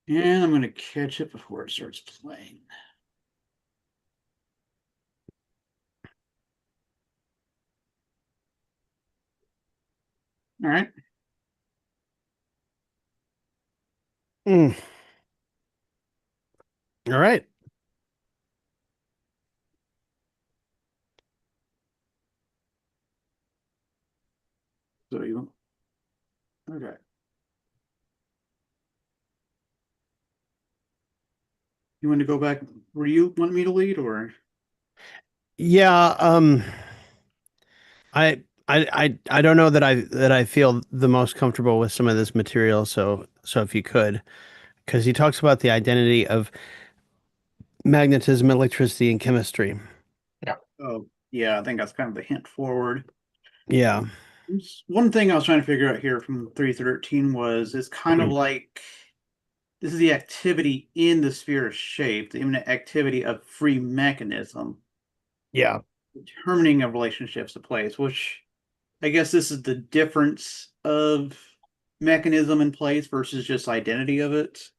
And I'm going to catch it before it starts playing. All right. Mm. All right. So you, okay. You want to go back where you want me to lead or? Yeah, I don't know that I feel the most comfortable with some of this material, so if you could, because he talks about the identity of magnetism, electricity, and chemistry. Yeah. Oh, yeah. I think that's kind of the hint forward. Yeah. One thing I was trying to figure out here from 313 was it's kind of like this is the activity in the sphere of shape, the imminent activity of free mechanism, Yeah. determining of relationships to place, which I guess this is the difference of mechanism in place versus just identity of it,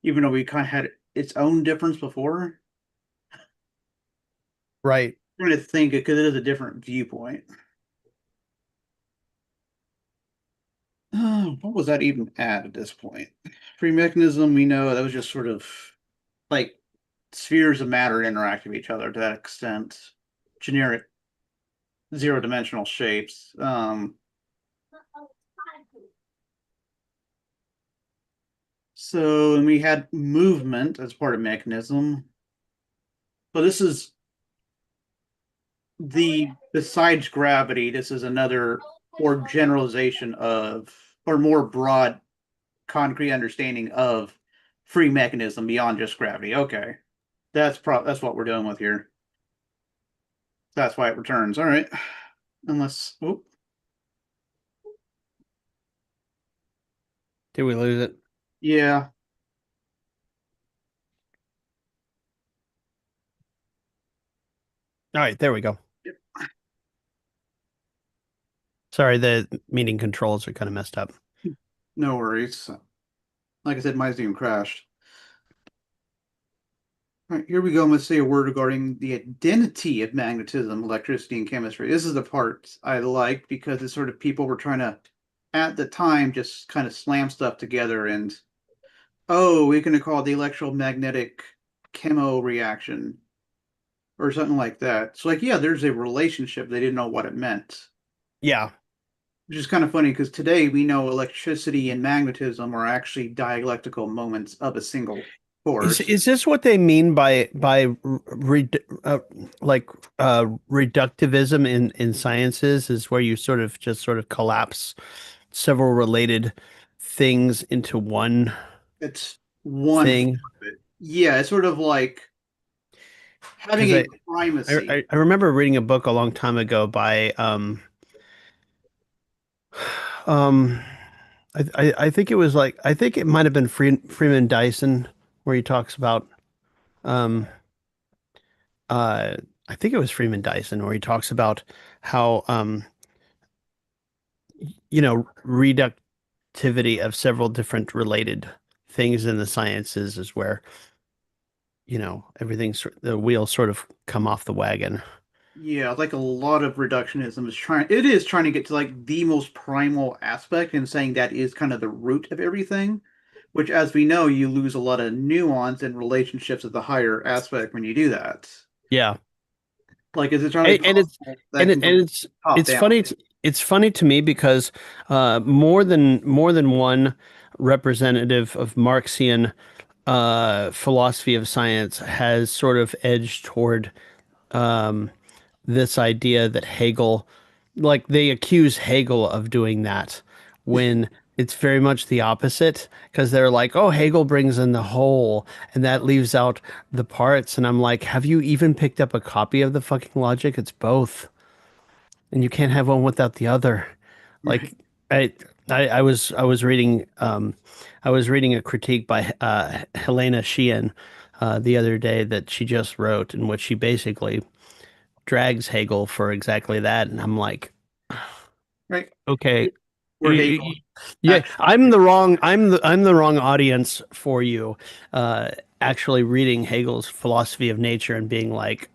even though we kind of had its own difference before. Right. I'm trying to think because it is a different viewpoint. What was that even at this point? Free mechanism, we know that was just sort of like spheres of matter interact with each other to that extent. Generic zero-dimensional shapes. So and we had movement as part of mechanism, but this is the besides gravity. This is another more generalization of or more broad, concrete understanding of free mechanism beyond just gravity. Okay, that's what we're dealing with here. That's why it returns. All right, unless oh Did we lose it? yeah All right, there we go. Sorry, the meeting controls are kind of messed up. no worries. Like I said, mine's even crashed. All right, here we go. I'm going to say a word regarding the identity of magnetism, electricity, and chemistry. This is the part I like because it's sort of people were trying to, at the time, just kind of slam stuff together and, oh, we can call it the electromagnetic chemo reaction or something like that. So, like, yeah, there's a relationship. They didn't know what it meant, Yeah. which is kind of funny because today we know electricity and magnetism are actually dialectical moments of a single force. Is this what they mean by like reductivism in sciences is where you sort of just sort of collapse several related things into one It's one thing? form of it. Yeah, it's sort of like having Because a primacy. I remember reading a book a long time ago by um I think it was like I think it might have been Freeman Dyson where he talks about um uh I think it was Freeman Dyson where he talks about how reductivity of several different related things in the sciences is where the wheels sort of come off the wagon. Yeah, like a lot of reductionism is trying to get to like the most primal aspect and saying that is kind of the root of everything, which as we know, you lose a lot of nuance and relationships at the higher aspect when you do that. Yeah. Like, is it entirely And it's possible that can and go top it's down? funny it's funny to me because more than one representative of Marxian philosophy of science has sort of edged toward um, this idea that Hegel, like they accuse Hegel of doing that when it's very much the opposite because they're like, oh, Hegel brings in the whole and that leaves out the parts. And I'm like, have you even picked up a copy of the fucking logic? It's both. And you can't have one without the other. Like I I was reading I was reading a critique by Helena Sheehan the other day that she just wrote in which she basically drags Hegel for exactly that. And I'm like, Right. okay, where Hegel Yeah, actually, I'm the wrong audience for you. Actually reading Hegel's philosophy of nature and being like,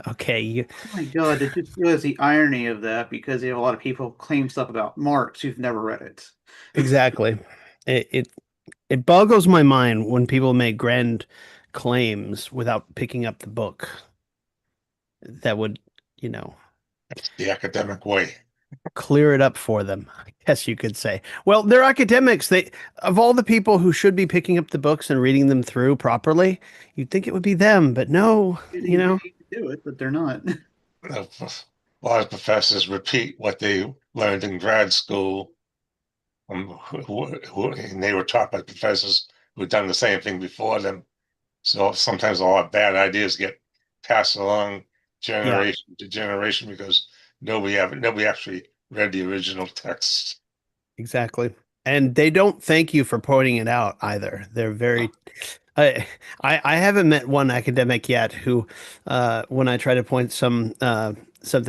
okay, oh my God, it just was the irony of that because you have a lot of people claim stuff about Marx who've never read it. exactly. It, it it boggles my mind when people make grand claims without picking up the book that would, you know, That's the academic way. clear it up for them, I guess you could say. Well, they're academics. They, of all the people who should be picking up the books and reading them through properly, you'd think it would be them, but no, you Getting know. paid to do it, but they're not. A lot of professors repeat what they learned in grad school, and they were taught by professors who had done the same thing before them. So sometimes a lot of bad ideas get passed along Yeah, generation to generation because nobody actually read the original text. exactly. And they don't thank you for pointing it out either. They're very I haven't met one academic yet who, when I try to point something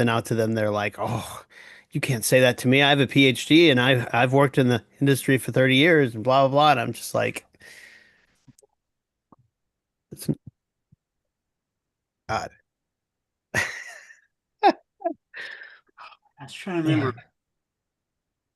out to them, they're like, "Oh, you can't say that to me. I have a PhD and I've worked in the industry for 30 years and blah blah blah." And I'm just like, "It's not." I was trying to remember.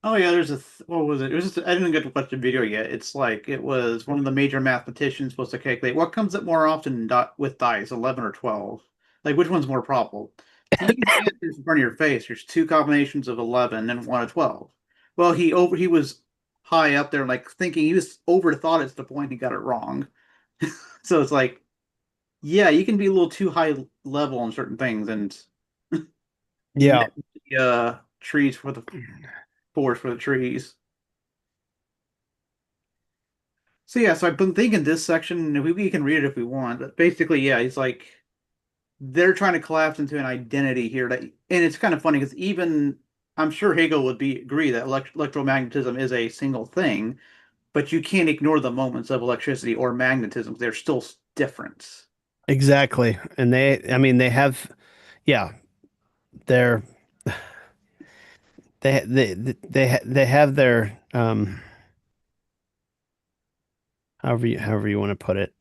Oh yeah, there's what was it? It was just I didn't get to watch the video yet. It's like it was one of the major mathematicians supposed to calculate what comes up more often with dice, 11 or 12. Like which one's more probable? So you can see it in front of your face. There's two combinations of 11 and one of 12. Well, he was high up there, like thinking he was overthought it to the point he got it wrong. So it's like, yeah, you can be a little too high level on certain things and Yeah, miss the trees for the forest for the trees. So yeah, so I've been thinking this section, and we can read it if we want, but basically, yeah, he's like they're trying to collapse into an identity here that, and it's kind of funny because even I'm sure Hegel would be agree that electromagnetism is a single thing, but you can't ignore the moments of electricity or magnetism. They're still different. exactly. And I mean, yeah, they're they have their however you want to put it.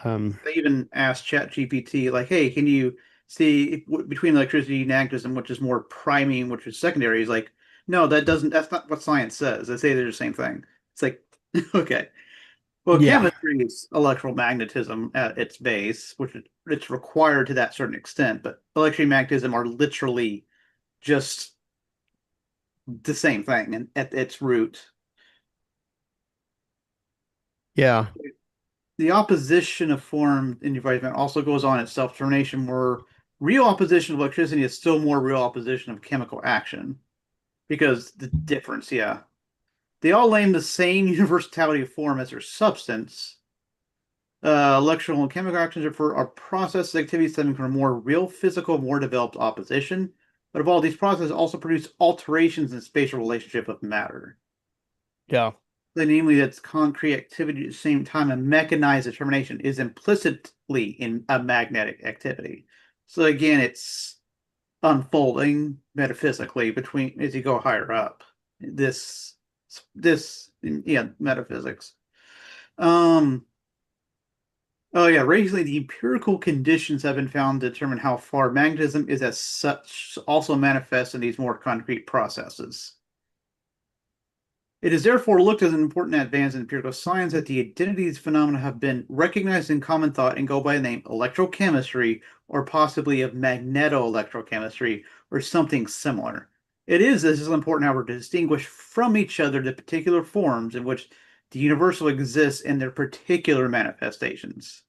They even asked ChatGPT, like, "Hey, can you see between electricity and magnetism, which is more priming, which is secondary?" He's like, "No, that doesn't. That's not what science says. They say they're the same thing." It's like, okay. Well, Yeah, chemistry is electromagnetism at its base, which it's required to that certain extent, but electromagnetism are literally just the same thing and at its root. yeah, The opposition of form in environment also goes on at self-determination, where real opposition of electricity is still more real opposition of chemical action. Because the difference, yeah. They all aim the same universality of form as their substance. Electrical and chemical actions are process activities stemming from a more real, physical, more developed opposition. But of all these processes also produce alterations in spatial relationship of matter. yeah, Namely, that's concrete activity at the same time a mechanized determination is implicitly in a magnetic activity. So again, it's unfolding metaphysically between as you go higher up. This yeah, metaphysics. Um Oh yeah, recently the empirical conditions have been found to determine how far magnetism is as such also manifests in these more concrete processes. It is therefore looked as an important advance in empirical science that the identity of these phenomena have been recognized in common thought and go by the name electrochemistry or possibly of magnetoelectrochemistry or something similar. This is important, however, to distinguish from each other the particular forms in which the universal exists in their particular manifestations.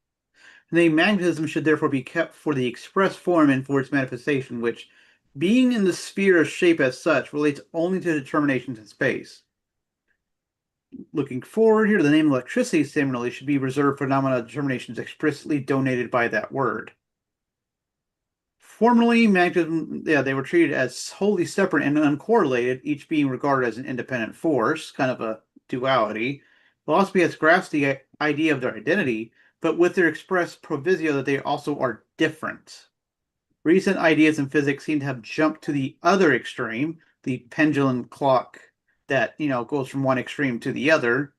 The magnetism should therefore be kept for the express form and for its manifestation, which, being in the sphere of shape as such, relates only to determinations in space. Looking forward here, the name electricity similarly should be reserved for phenomena determinations explicitly donated by that word. Formerly, magnetism, yeah, they were treated as wholly separate and uncorrelated, each being regarded as an independent force, kind of a duality. Philosophy has grasped the idea of their identity, but with their express proviso that they also are different. Recent ideas in physics seem to have jumped to the other extreme, the pendulum clock that, goes from one extreme to the other,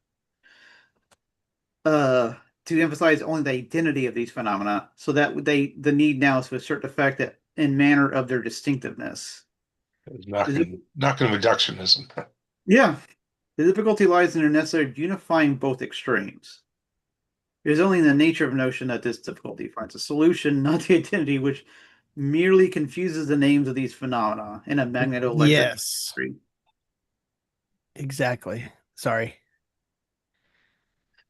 to emphasize only the identity of these phenomena, so that the need now is to assert the fact that in manner of their distinctiveness. Knocking reductionism. Yeah, the difficulty lies in their necessary unifying both extremes. It is only in the nature of notion that this difficulty finds a solution, not the identity, which merely confuses the names of these phenomena in a magnetoelectric Yes, theory. exactly. Sorry.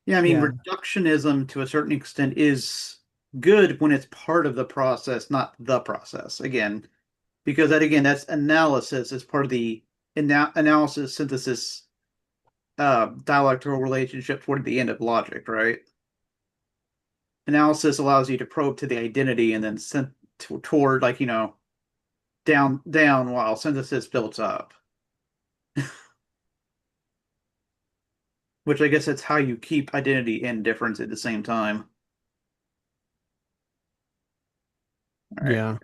Yeah, I mean, Yeah. reductionism to a certain extent is good when it's part of the process, not the process. Again, because that's analysis as part of the analysis synthesis dialectical relationship toward the end of logic, right? Analysis allows you to probe to the identity and then send toward, like, down while synthesis builds up. Which I guess that's how you keep identity and difference at the same time. All right. Yeah.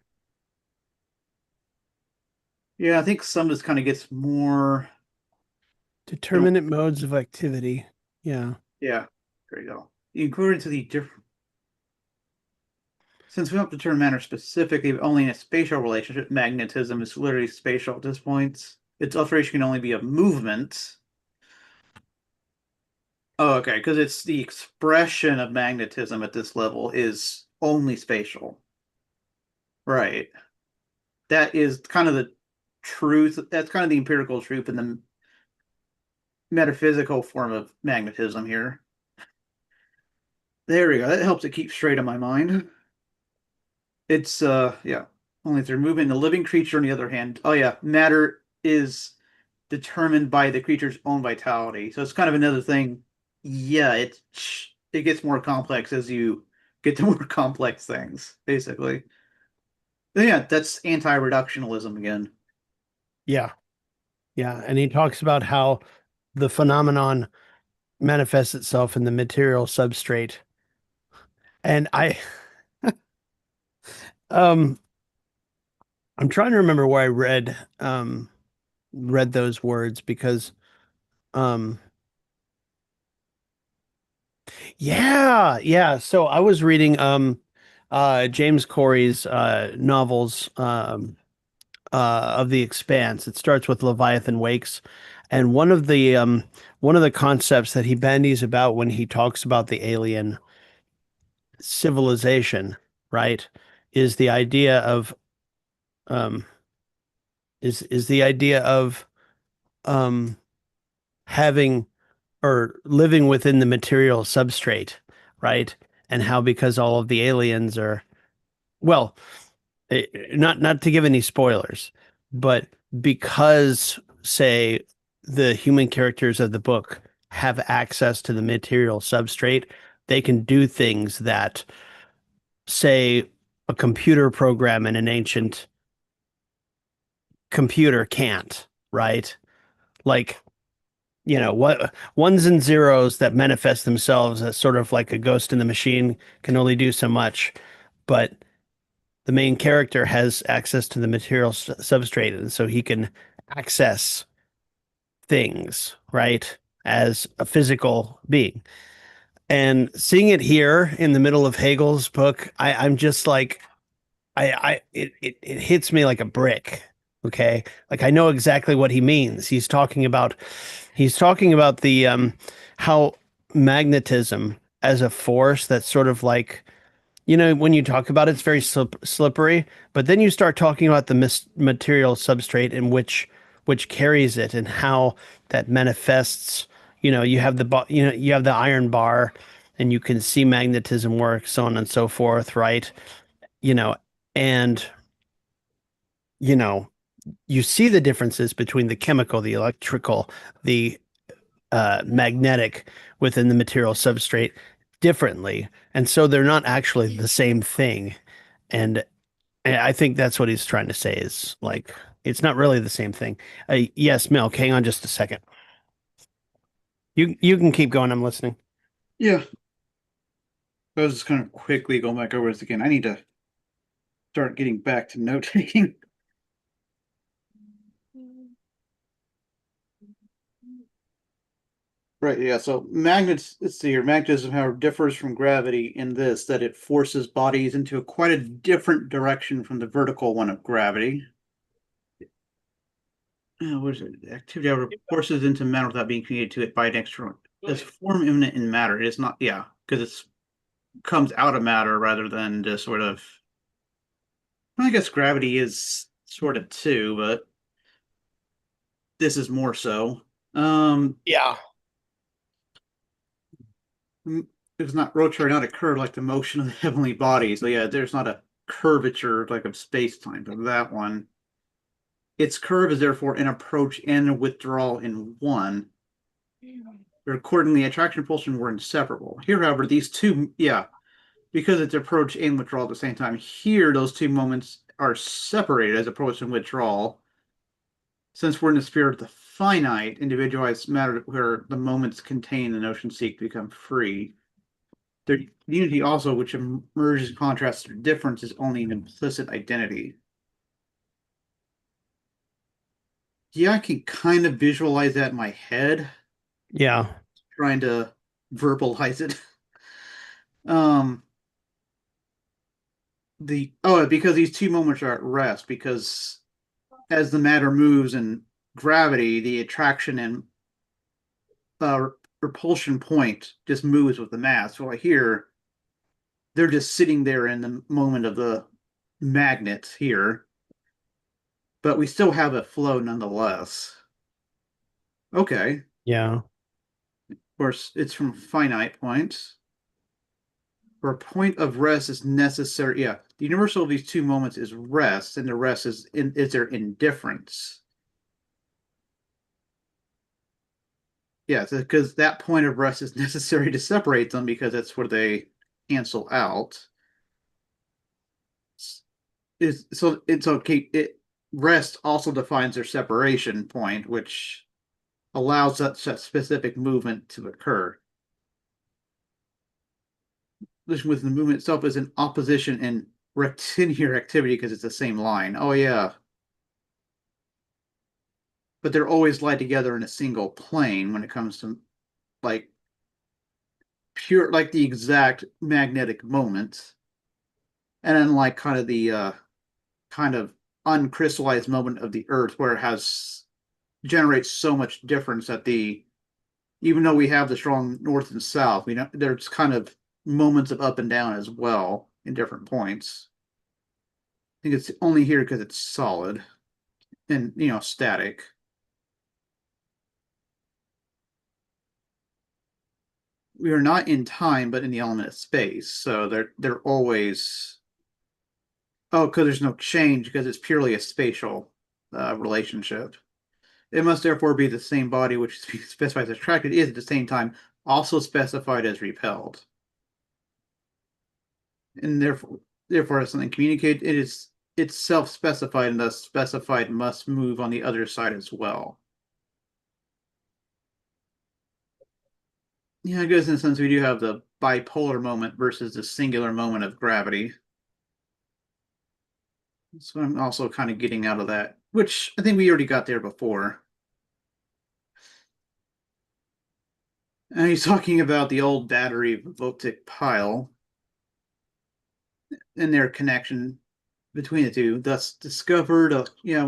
Yeah, I think some just kind of gets more. Determinate modes of activity. Yeah. Yeah, there you go. According to the different. Since we don't determine matter specifically, but only in a spatial relationship, magnetism is literally spatial at this point. Its alteration can only be of movement. Oh, okay, because it's the expression of magnetism at this level is only spatial. Right. That is kind of the truth. That's kind of the empirical truth in the metaphysical form of magnetism here. There we go. That helps it keep straight in my mind. It's yeah, only through movement. The living creature, on the other hand, oh yeah, matter is determined by the creature's own vitality. So it's kind of another thing. Yeah, it gets more complex as you get to more complex things, basically. But yeah, that's anti-reductionism again. Yeah. Yeah. And he talks about how the phenomenon manifests itself in the material substrate. And um I'm trying to remember where I read those words because um yeah. So I was reading James Corey's novels of the Expanse. It starts with Leviathan Wakes, and one of the concepts that he bandies about when he talks about the alien civilization, right, is the idea of um is the idea of um having or living within the material substrate, right? And how because all of the aliens are well, not to give any spoilers, but because say the human characters of the book have access to the material substrate, they can do things that say a computer program in an ancient computer can't, right? Like, what ones and zeros that manifest themselves as sort of like a ghost in the machine can only do so much, but the main character has access to the material substrate, and so he can access things, right, as a physical being. And seeing it here in the middle of Hegel's book, I'm just like, it hits me like a brick. Okay, like I know exactly what he means. He's talking about the how magnetism as a force that's sort of like when you talk about it, it's very slippery, but then you start talking about the material substrate in which carries it and how that manifests. You have you have the iron bar, and you can see magnetism work, so on and so forth, right? You know, and you know, you see the differences between the chemical, the electrical, the magnetic within the material substrate differently. And so they're not actually the same thing. And I think that's what he's trying to say is like, it's not really the same thing. Yes, Milk, hang on just a second. You can keep going. I'm listening. Yeah. I was just kind of quickly going back over this again. I need to start getting back to note taking. Right, yeah. So magnets, let's see here. Magnetism, however, differs from gravity in this that it forces bodies into quite a different direction from the vertical one of gravity. What is it? Activity however, forces into matter without being communicated to it by an external. It's form immanent in matter. It is not, yeah, because it's comes out of matter rather than just sort of. I guess gravity is sort of too, but this is more so. Yeah. It's not rotary, not a curve like the motion of the heavenly bodies. So yeah, there's not a curvature like of space time, but that one. Its curve is therefore an approach and a withdrawal in one. Accordingly, attraction and repulsion were inseparable. Here, however, these two, yeah, because it's approach and withdrawal at the same time. Here, those two moments are separated as approach and withdrawal. Since we're in the sphere of the finite, individualized matter where the moments contain the notion seek to become free. Their unity also, which emerges in contrast to difference, is only an implicit identity. Yeah, I can kind of visualize that in my head, Yeah. trying to verbalize it. Um, because these two moments are at rest, because as the matter moves in gravity, the attraction and uh, repulsion point just moves with the mass. Well, here they're just sitting there in the moment of the magnet here, but we still have a flow nonetheless. Okay, Yeah. of course, it's from finite points. Where a point of rest is necessary. Yeah, the universal of these two moments is rest, and the rest is their indifference. Yeah, because that point of rest is necessary to separate them because that's where they cancel out. It's okay. Rest also defines their separation point, which allows such specific movement to occur. With the movement itself is an opposition in rectilinear activity because it's the same line. Oh yeah, but they're always lie together in a single plane when it comes to like pure, like the exact magnetic moment, and then like kind of the kind of uncrystallized moment of the Earth where it has generates so much difference that the even though we have the strong north and south, we know there's kind of moments of up and down as well in different points. I think it's only here because it's solid and static. We are not in time, but in the element of space. So they're always because there's no change because it's purely a spatial relationship. It must therefore be the same body which specifies as attracted is at the same time also specified as repelled. And therefore as something communicated, it's self-specified and thus specified must move on the other side as well. Yeah, I guess in a sense we do have the bipolar moment versus the singular moment of gravity. So I'm also kind of getting out of that, which I think we already got there before. And he's talking about the old battery voltaic pile and their connection between the two, thus discovered. Yeah,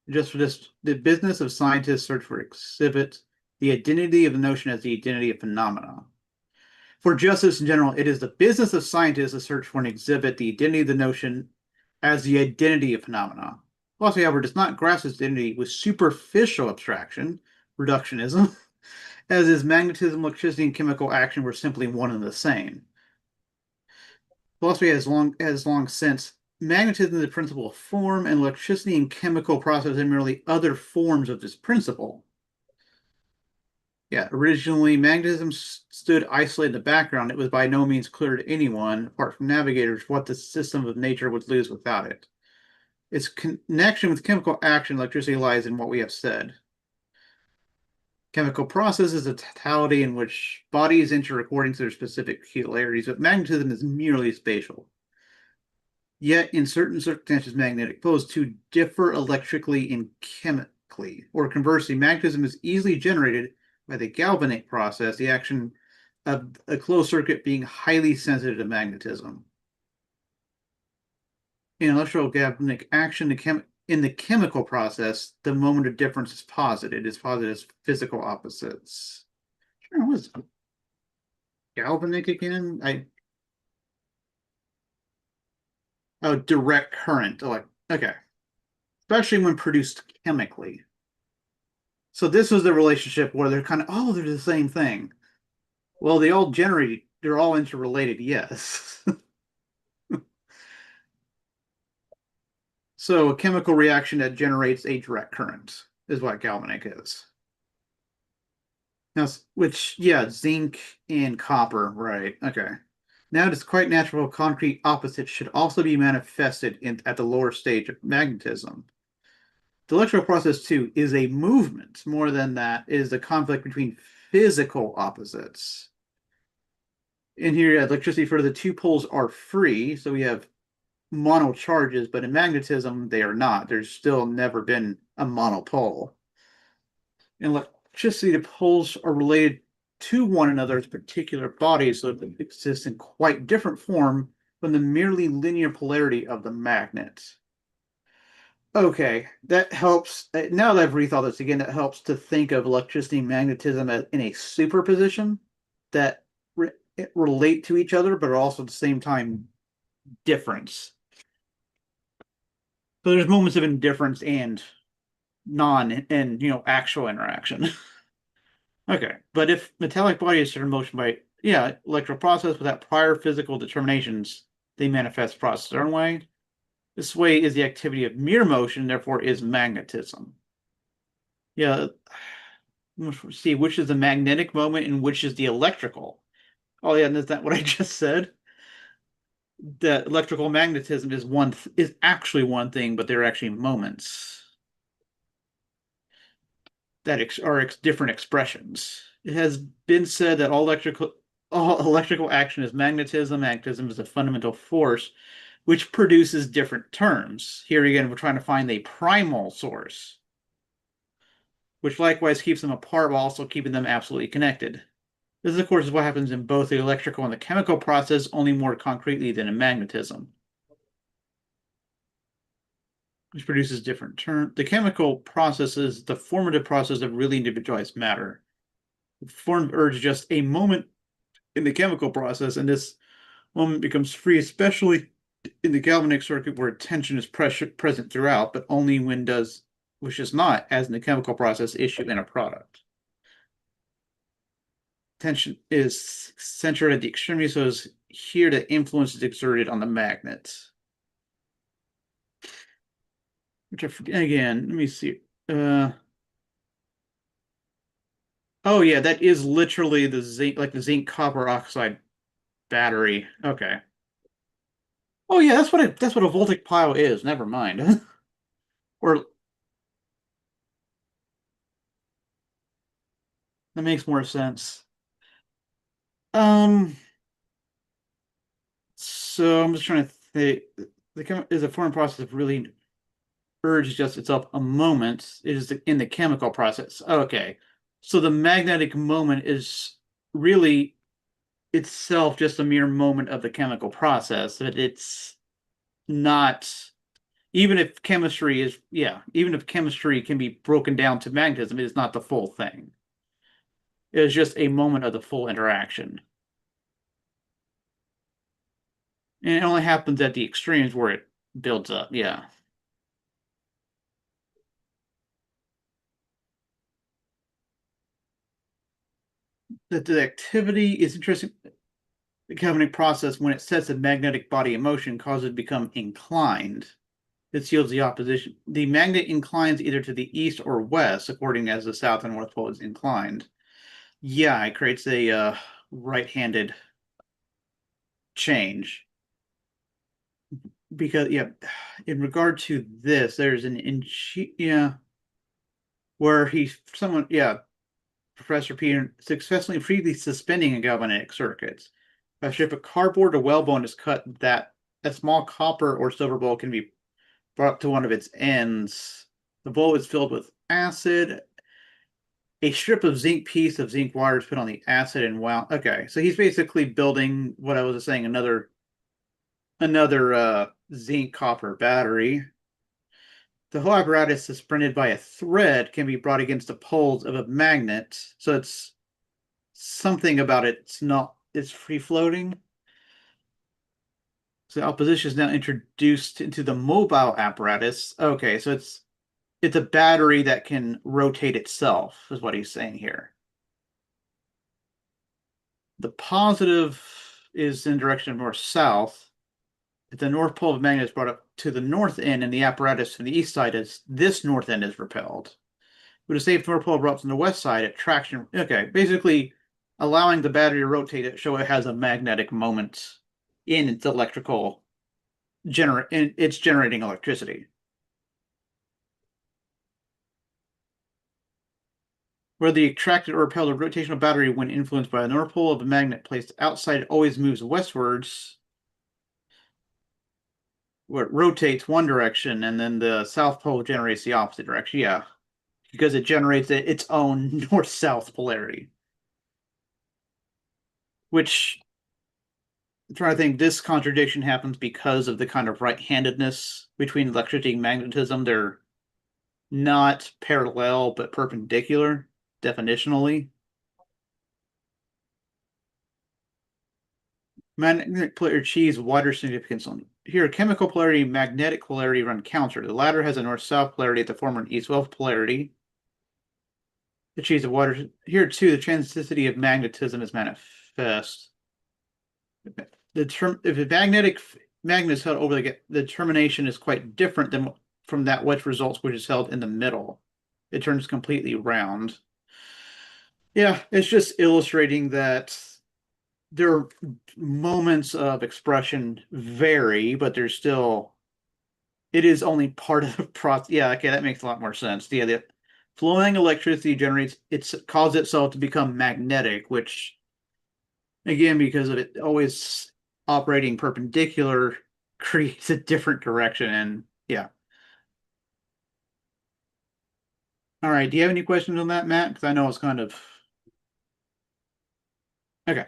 just for this, the business of scientists search for exhibit the identity of the notion as the identity of phenomena. For justice in general, it is the business of scientists to search for and exhibit the identity of the notion as the identity of phenomena. Philosophy, however, does not grasp its identity with superficial abstraction, reductionism, as is magnetism, electricity, and chemical action were simply one and the same. Philosophy has long since magnetism is the principle of form, and electricity and chemical processes are merely other forms of this principle. Yeah, originally magnetism stood isolated in the background. It was by no means clear to anyone, apart from navigators, what the system of nature would lose without it. Its connection with chemical action, electricity, lies in what we have said. Chemical process is a totality in which bodies enter according to their specific peculiarities, but magnetism is merely spatial. Yet, in certain circumstances, magnetic poles to differ electrically and chemically, or conversely, magnetism is easily generated by the galvanic process, the action of a closed circuit being highly sensitive to magnetism. In electrogalvanic action, in the chemical process, the moment of difference is posited. It's posited as physical opposites. What was galvanic again? Direct current. Okay. Especially when produced chemically. So this was the relationship where they're kind of, they're the same thing. Well, they're all interrelated, yes. So a chemical reaction that generates a direct current is what galvanic is. Now, zinc and copper, right? Okay. Now it is quite natural concrete opposites should also be manifested at the lower stage of magnetism. The electrical process, too, is a movement. More than that, it is a conflict between physical opposites. In here, electricity for the two poles are free, so we have mono charges, but in magnetism, they are not. There's still never been a monopole. In electricity, the poles are related to one another as particular bodies, so they exist in quite different form from the merely linear polarity of the magnet. Okay, that helps. Now that I've rethought this again, that helps to think of electricity and magnetism in a superposition that relate to each other, but are also at the same time difference. So there's moments of indifference and actual interaction. Okay, but if metallic bodies are set in motion by electrical process without prior physical determinations, they manifest process their own way. This way is the activity of mere motion, therefore is magnetism. Yeah, let's see which is the magnetic moment and which is the electrical. Oh yeah, and is that what I just said? That electrical magnetism is actually one thing, but they're actually moments that are different expressions. It has been said that all electrical action is magnetism. Magnetism is a fundamental force which produces different terms. Here again, we're trying to find a primal source, which likewise keeps them apart while also keeping them absolutely connected. This, of course, is what happens in both the electrical and the chemical process, only more concretely than in magnetism, which produces different terms. The chemical process is the formative process of really individualized matter. The form of urge is just a moment in the chemical process, and this moment becomes free, especially in the galvanic circuit where tension is present throughout, but only when which is not, as in the chemical process, issue in a product. Tension is centered at the extremity, so is here the influence is exerted on the magnet. Which again, let me see. Oh yeah, that is literally the zinc, like the zinc copper oxide battery. Okay. Oh yeah, that's what a voltaic pile is. Never mind. Or that makes more sense. Um, so I'm just trying to think. The is a foreign process of really urge just itself a moment. It is in the chemical process. Okay, so the magnetic moment is really itself just a mere moment of the chemical process. But it's not. Even if even if chemistry can be broken down to magnetism, it is not the full thing. It is just a moment of the full interaction. And it only happens at the extremes where it builds up. Yeah. The activity is interesting. The galvanic process, when it sets a magnetic body in motion, causes it to become inclined. This yields the opposition. The magnet inclines either to the east or west, according as the south and north pole is inclined. Yeah, it creates a right-handed change. Because in regard to this, there's where Professor Peter successfully freely suspending in galvanic circuits. If a strip of cardboard or whalebone is cut, that a small copper or silver bowl can be brought up to one of its ends. The bowl is filled with acid, a strip of zinc piece of zinc wire is put on the acid and wound. Okay, so he's basically building what I was saying, another zinc copper battery. The whole apparatus, suspended by a thread, can be brought against the poles of a magnet. So it's something about it. It's free floating. So opposition is now introduced into the mobile apparatus. Okay, so it's a battery that can rotate itself, is what he's saying here. The positive is in direction of north-south. If the north pole of the magnet is brought up to the north end and the apparatus to the east side, is this north end is repelled. But if the north pole brought to the west side, attraction. Okay, basically allowing the battery to rotate it, show it has a magnetic moment in its it's generating electricity. Whether the attracted or repelled a rotational battery when influenced by a north pole of a magnet placed outside always moves westwards, where it rotates one direction, and then the south pole generates the opposite direction. Yeah, because it generates its own north-south polarity. Which, I'm trying to think, this contradiction happens because of the kind of right-handedness between electricity and magnetism. They're not parallel, but perpendicular, definitionally. Magnetic polarity achieves wider significance on here. Chemical polarity and magnetic polarity run counter. The latter has a north-south polarity, the former an east-west polarity. Achieves a wider. Here too, the transitivity of magnetism is manifest. If a magnet is held over the termination is quite different than from that which results, which is held in the middle. It turns completely round. Yeah, it's just illustrating that their moments of expression vary, but there's still, it is only part of the process. Yeah, okay, that makes a lot more sense. Yeah, the flowing electricity causes itself to become magnetic, which again, because of it always operating perpendicular, creates a different direction. And yeah. All right. Do you have any questions on that, Matt? Because I know it's kind of okay.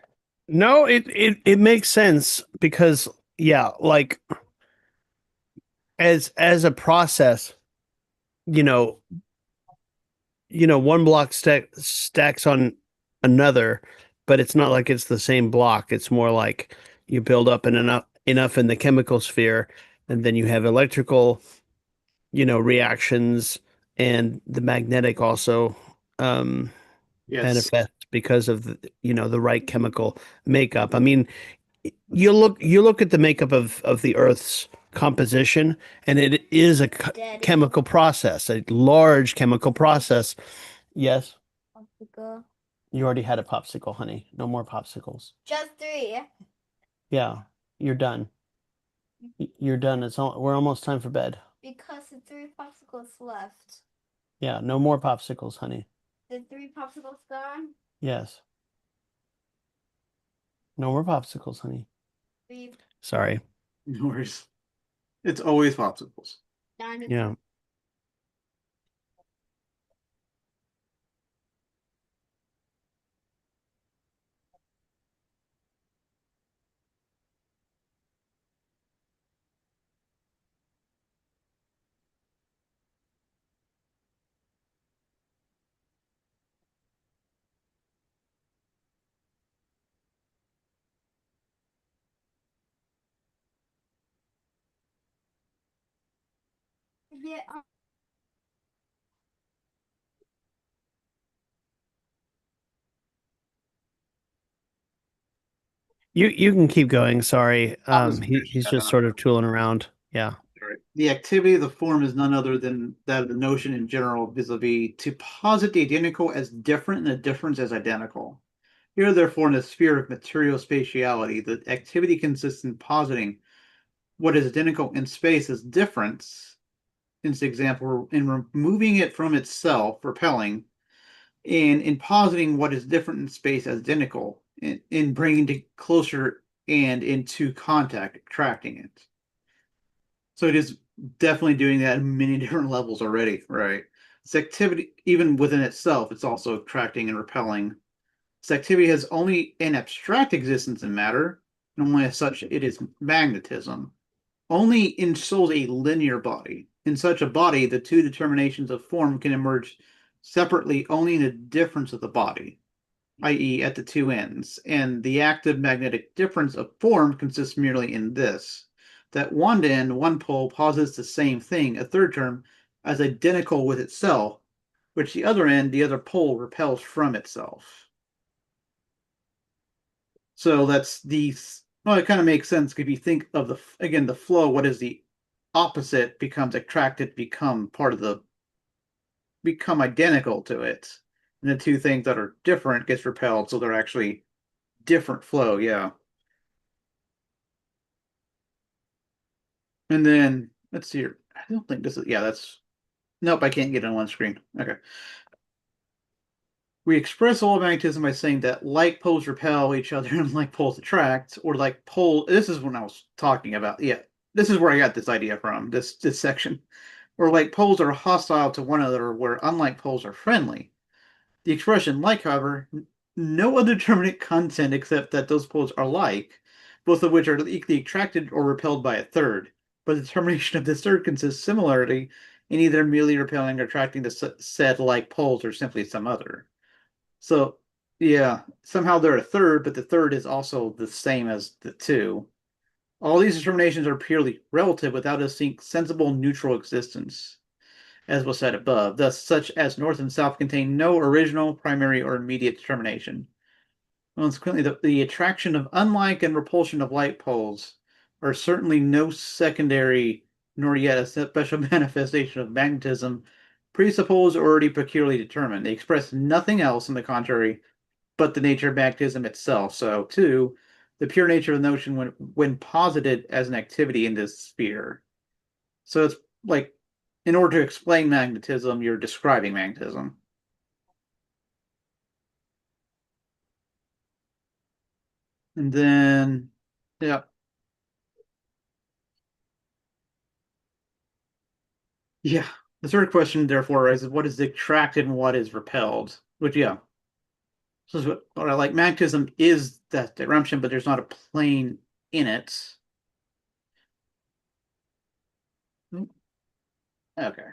No, it makes sense because yeah, like as a process, you know, one block stacks on another, but it's not like it's the same block. It's more like you build up enough in the chemical sphere, and then you have electrical, reactions, and the magnetic also Yes. manifests because of the right chemical makeup. I mean, you look at the makeup of the Earth's composition, and it is a chemical process, a large chemical process. Yes, Popsicle. you already had a popsicle, honey. No more popsicles. Just 3. Yeah, you're done. You're done. We're almost time for bed. Because the 3 popsicles left. Yeah, no more popsicles, honey. The 3 popsicles gone? Yes. No more popsicles, honey. 3 Sorry. No worries. It's always popsicles. done. Yeah. Yeah. You can keep going. Sorry. He's I just don't sort of tooling around. Yeah. The activity of the form is none other than that of the notion in general vis-a-vis to posit the identical as different and the difference as identical. Here, therefore, in the sphere of material spatiality, the activity consists in positing what is identical in space as difference, in this example, in removing it from itself, repelling, and in positing what is different in space as identical, in bringing it closer and into contact, attracting it. So it is definitely doing that at many different levels already, right? Its activity, even within itself, it's also attracting and repelling. Its activity has only an abstract existence in matter, and only as such it is magnetism. Only ensouls a linear body. In such a body, the two determinations of form can emerge separately only in a difference of the body, i.e., at the two ends, and the active magnetic difference of form consists merely in this: that one end, one pole, posits the same thing, a third term, as identical with itself, which the other end, the other pole, repels from itself. So that's well, it kind of makes sense if you think of the flow. What is the opposite becomes attracted, become identical to it, and the two things that are different gets repelled, so they're actually different flow. Yeah. And then let's see here. I don't think this is, yeah, that's, nope, I can't get it on one screen. Okay. We express all magnetism by saying that like poles repel each other and like poles attract, or this is when I was talking about, yeah, this is where I got this idea from, this section. Or like poles are hostile to one another, where unlike poles are friendly. The expression like, however, no other determinate content except that those poles are like, both of which are equally attracted or repelled by a third. But the determination of this third consists similarity in either merely repelling or attracting the said like poles or simply some other. So, yeah, somehow they're a third, but the third is also the same as the two. All these determinations are purely relative without a sensible neutral existence, as was said above, thus such as north and south contain no original, primary, or immediate determination. Consequently, the attraction of unlike and repulsion of like poles are certainly no secondary nor yet a special manifestation of magnetism, presupposed or already peculiarly determined. They express nothing else, on the contrary, but the nature of magnetism itself. So, too, the pure nature of the notion when posited as an activity in this sphere. So it's like, in order to explain magnetism, you're describing magnetism. And then, yeah. Yeah. The third question, therefore, arises: what is attracted and what is repelled? Which, yeah. So is what I like. Magnetism is that direction, but there's not a plane in it. Okay.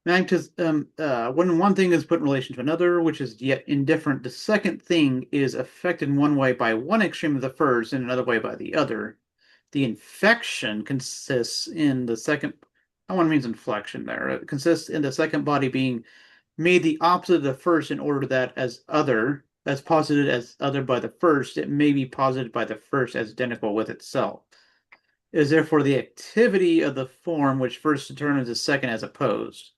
Magnetism, when one thing is put in relation to another, which is yet indifferent, the second thing is affected in one way by one extreme of the first and another way by the other. The infection consists in the second, I want to means inflection there. It consists in the second body being made the opposite of the first in order that as posited as other by the first, it may be posited by the first as identical with itself. It is therefore the activity of the form which first determines the second as opposed.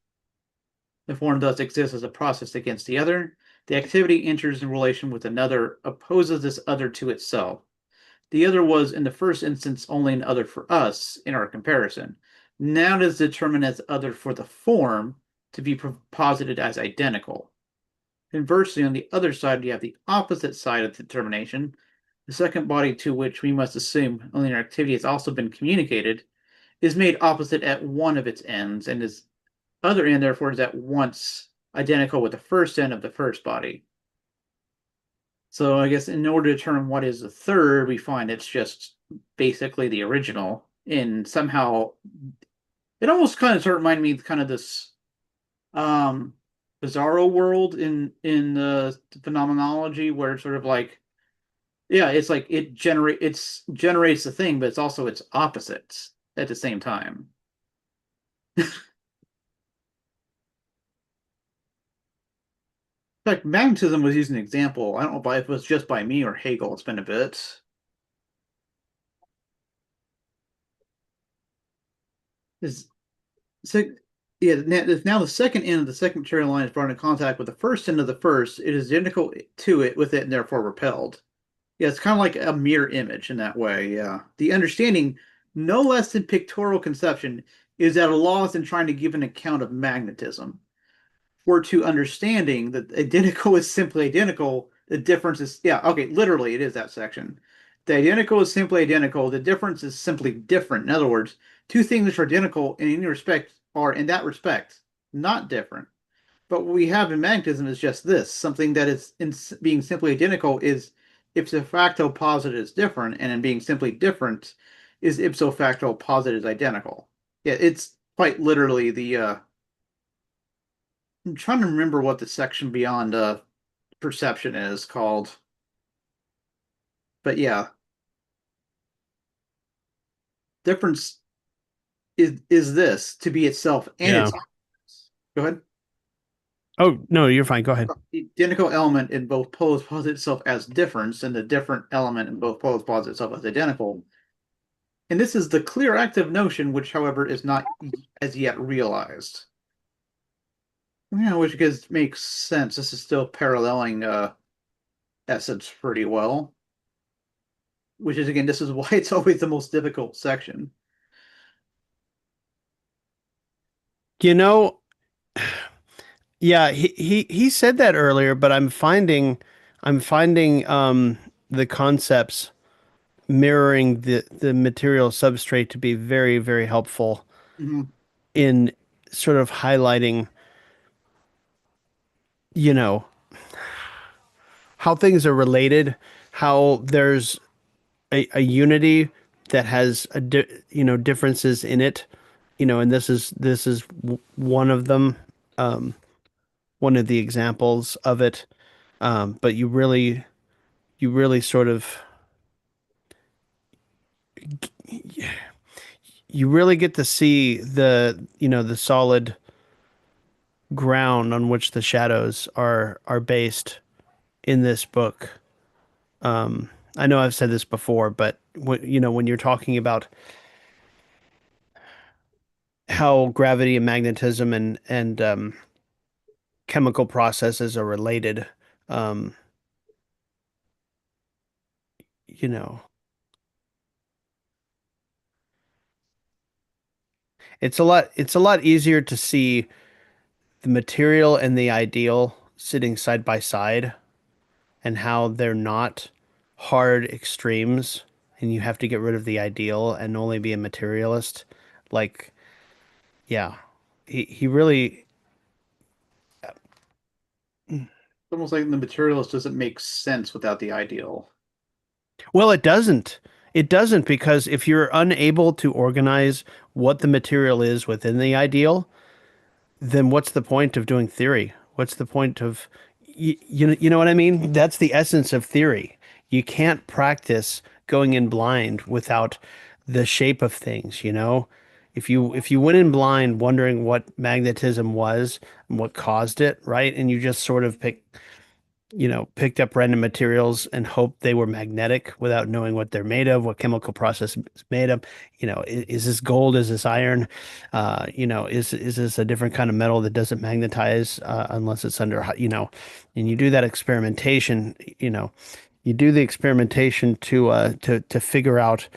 The form thus exists as a process against the other. The activity enters in relation with another, opposes this other to itself. The other was, in the first instance, only an other for us in our comparison. Now it is determined as other for the form to be posited as identical. Conversely, on the other side, you have the opposite side of the determination. The second body, to which we must assume only our activity has also been communicated, is made opposite at one of its ends, and its other end, therefore, is at once identical with the first end of the first body. So I guess in order to determine what is the third, we find it's just basically the original. And somehow it almost kind of sort of reminded me of kind of this bizarro world in the phenomenology, where it's sort of like, yeah, it's like it generates the thing, but it's also its opposites at the same time. In fact, magnetism was used as an example. I don't know if it was just by me or Hegel. It's been a bit. Is so yeah. Now the second end of the second material line is brought into contact with the first end of the first. It is identical to it with it and therefore repelled. Yeah, it's kind of like a mirror image in that way. Yeah, the understanding, no less than pictorial conception, is at a loss in trying to give an account of magnetism. For to understanding that identical is simply identical, the difference is, yeah, okay, literally it is that section. The identical is simply identical, the difference is simply different. In other words, two things which are identical in any respect are in that respect not different. But what we have in magnetism is just this, something that is in being simply identical is ipso facto posit is different, and in being simply different is ipso facto posit is identical. Yeah, it's quite literally the I'm trying to remember what the section beyond perception is called. But yeah, difference is this to be itself and Yeah. its go ahead. Oh, no, you're fine. Go ahead. The identical element in both poles posits itself as difference, and the different element in both poles posits itself as identical. And this is the clear active notion, which, however, is not as yet realized. Yeah, which makes sense. This is still paralleling essence pretty well. Which is again, this is why it's always the most difficult section. You know, yeah, he said that earlier, but I'm finding the concepts mirroring the material substrate to be very, very helpful Mhm. in sort of highlighting, you know, how things are related, how there's a unity that has differences in it, and this is one of them, um, one of the examples of it. But you really sort of you really get to see the solid ground on which the shadows are based in this book. I know I've said this before, but when you're talking about how gravity and magnetism and chemical processes are related, um, you know, it's a lot easier to see the material and the ideal sitting side by side and how they're not hard extremes and you have to get rid of the ideal and only be a materialist. Like, yeah, he really, It's almost like the materialist doesn't make sense without the ideal. well, it doesn't. It doesn't, because if you're unable to organize what the material is within the ideal, then what's the point of doing theory? What's the point of you know what I mean? That's the essence of theory. You can't practice going in blind without the shape of things, you know? If you went in blind wondering what magnetism was and what caused it, right? And you just sort of picked up random materials and hoped they were magnetic without knowing what they're made of, what chemical process is made of. Is this gold? Is this iron? Is this a different kind of metal that doesn't magnetize unless it's under, and you do that experimentation, you do the experimentation to figure out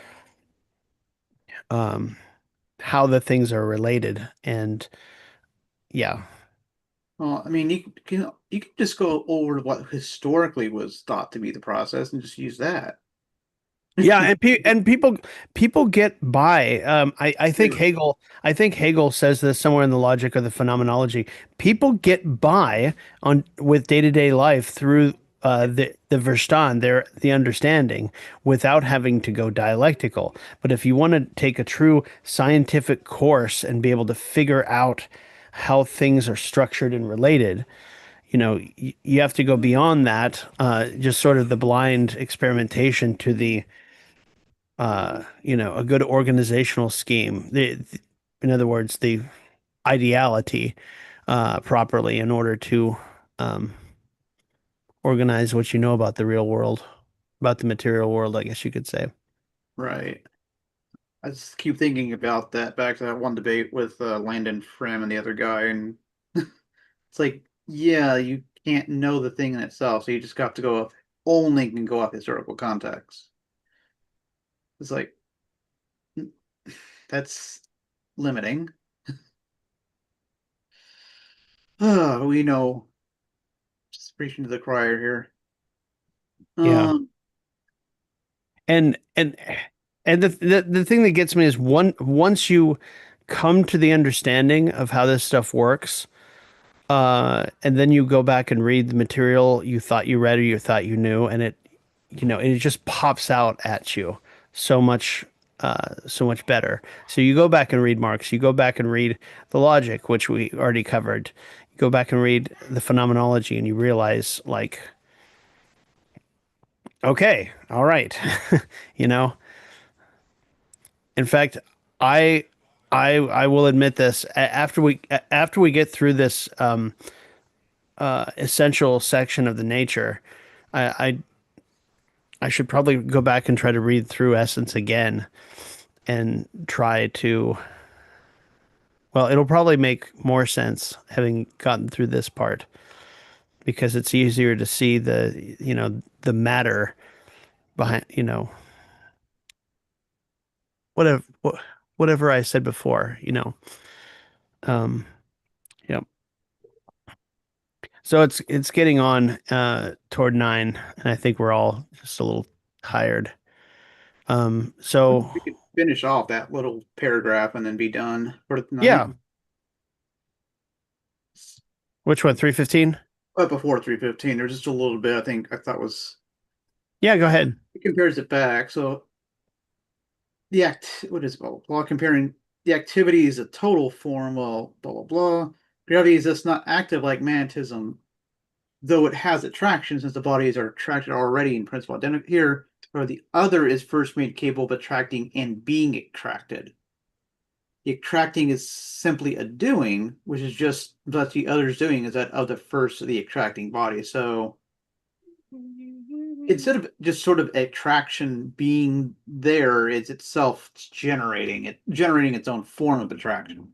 um, how the things are related. And yeah. Well, I mean, you can just go over what historically was thought to be the process and just use that. Yeah, and people get by. I think Hegel says this somewhere in the Logic of the Phenomenology. People get by on with day-to-day life through the Verstand, the understanding, without having to go dialectical. But if you want to take a true scientific course and be able to figure out how things are structured and related, you have to go beyond that, just sort of the blind experimentation to a good organizational scheme. In other words, the ideality properly in order to um, organize what you know about the real world, about the material world, I guess you could say. Right. I just keep thinking about that back to that one debate with Landon Frim and the other guy, and it's like, yeah, you can't know the thing in itself, so you just got to only can go off historical context. It's like that's limiting. We know, just preaching to the choir here. Yeah. Um, And the thing that gets me is once you come to the understanding of how this stuff works, and then you go back and read the material you thought you read or you thought you knew, and it just pops out at you so much, so much better. So you go back and read Marx, you go back and read the logic, which we already covered. You go back and read the phenomenology, and you realize, like, okay, all right, you know. In fact, I I will admit this. After we get through this essential section of the nature, I I should probably go back and try to read through Essence again and try to. Well, it'll probably make more sense having gotten through this part because it's easier to see the matter behind whatever whatever I said before. Um, yeah. So it's getting on toward 9, and I think we're all just a little tired. So We could finish off that little paragraph and then be done for the night. yeah, which one? 315? But before 315, there's just a little bit I thought was Yeah, go ahead. it compares it back. So the what is it, blah blah blah, comparing the activity is a total form, well, blah blah blah. Gravity is just not active like magnetism, though it has attraction since the bodies are attracted already in principle. Then here, where the other is first made capable of attracting and being attracted. The attracting is simply a doing, which is just what the other's doing is that of the first of the attracting body. So instead of just sort of attraction being there, it's itself generating its own form of attraction.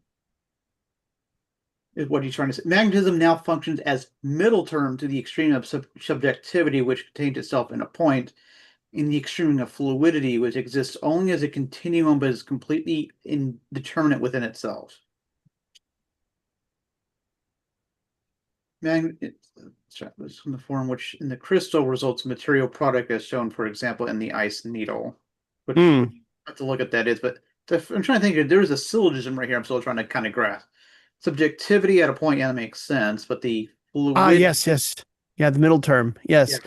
Is what he's trying to say. Magnetism now functions as middle term to the extreme of subjectivity, which contains itself in a point, in the extreme of fluidity, which exists only as a continuum but is completely indeterminate within itself. This from the form which in the crystal results material product as shown, for example, in the ice needle. Which I have to look at that is, but I'm trying to think if there's a syllogism right here. I'm still trying to kind of grasp. Subjectivity at a point, yeah, that makes sense, but the fluidity. Yes. Yeah, the middle term. Yes. Yeah.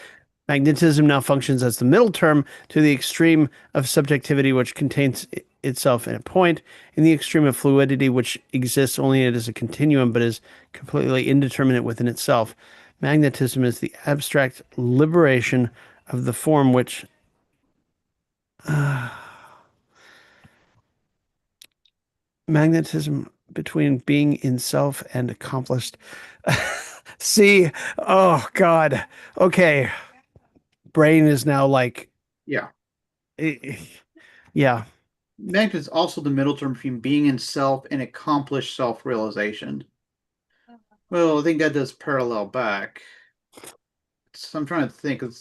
Magnetism now functions as the middle term to the extreme of subjectivity, which contains itself in a point, in the extreme of fluidity, which exists only as a continuum but is completely indeterminate within itself. Magnetism is the abstract liberation of the form which magnetism between being in self and accomplished. See, oh God. Okay. Brain is now like, Yeah. Yeah. Magnetism is also the middle term between being in self and accomplished self-realization. Well, I think that does parallel back. So I'm trying to think of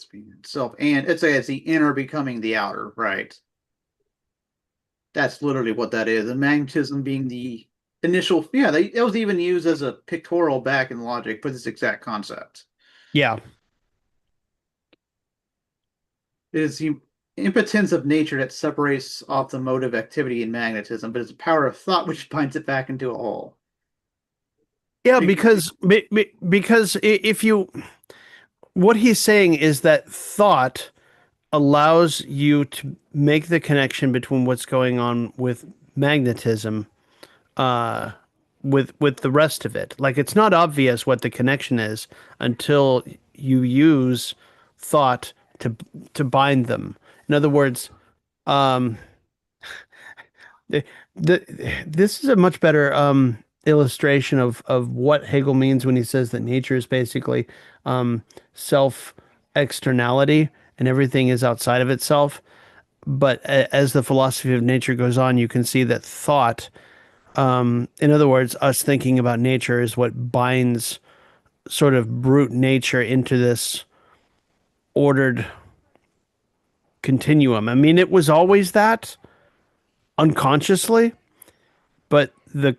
self, and it's the inner becoming the outer, right? That's literally what that is. And magnetism being the initial, yeah, it was even used as a pictorial back in logic for this exact concept. Yeah. It is the impotence of nature that separates off the motive activity in magnetism, but it's a power of thought which binds it back into a whole. Yeah, because if you, what he's saying is that thought allows you to make the connection between what's going on with magnetism, with the rest of it. Like, it's not obvious what the connection is until you use thought to bind them. In other words, um, this is a much better illustration of what Hegel means when he says that nature is basically self externality and everything is outside of itself. But as the philosophy of nature goes on, you can see that thought, in other words, us thinking about nature, is what binds sort of brute nature into this ordered continuum. I mean, it was always that unconsciously, but the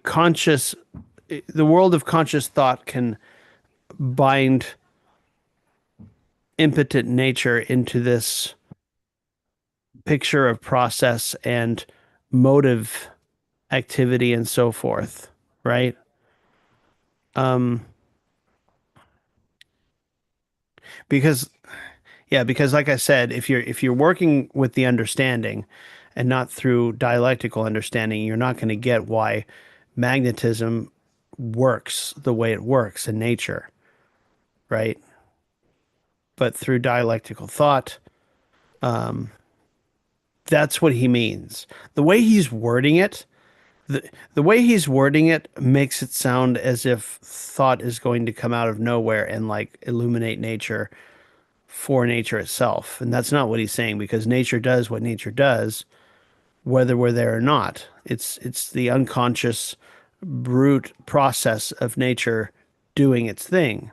world of conscious thought can bind impotent nature into this picture of process and motive activity and so forth, right? Um, because because like I said, if you're working with the understanding and not through dialectical understanding, you're not going to get why magnetism works the way it works in nature, right? But through dialectical thought, um, that's what he means. The way he's wording it, the way he's wording it makes it sound as if thought is going to come out of nowhere and like illuminate nature for nature itself. And that's not what he's saying, because nature does what nature does, whether we're there or not. It's the unconscious brute process of nature doing its thing.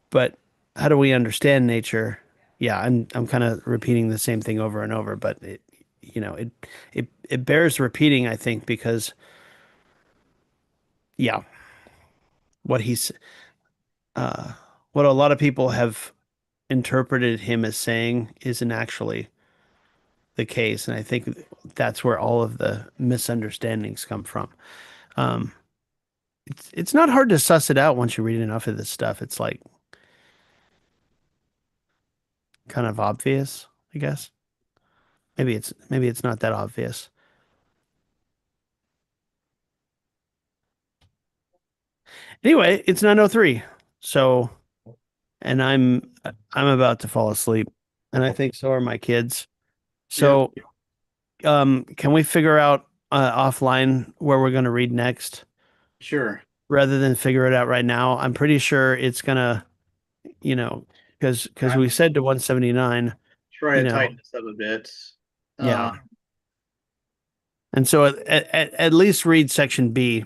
But how do we understand nature? Yeah, I'm kind of repeating the same thing over and over, but it bears repeating, I think, because yeah, what he's uh what a lot of people have interpreted him as saying isn't actually the case, and I think that's where all of the misunderstandings come from. Um, it's not hard to suss it out once you read enough of this stuff. It's like kind of obvious, I guess. Maybe it's not that obvious. Anyway, it's 9:03. So, and I'm about to fall asleep, and I think so are my kids. So, can we figure out offline where we're going to read next Sure. rather than figure it out right now? I'm pretty sure it's gonna, you know, because we said to 179, Try you to know, tighten this up a bit. yeah. And so at least read section B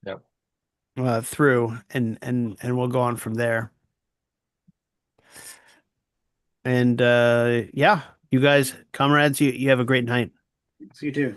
Yep. through, and we'll go on from there. And yeah, you guys, comrades, you have a great night. See you too.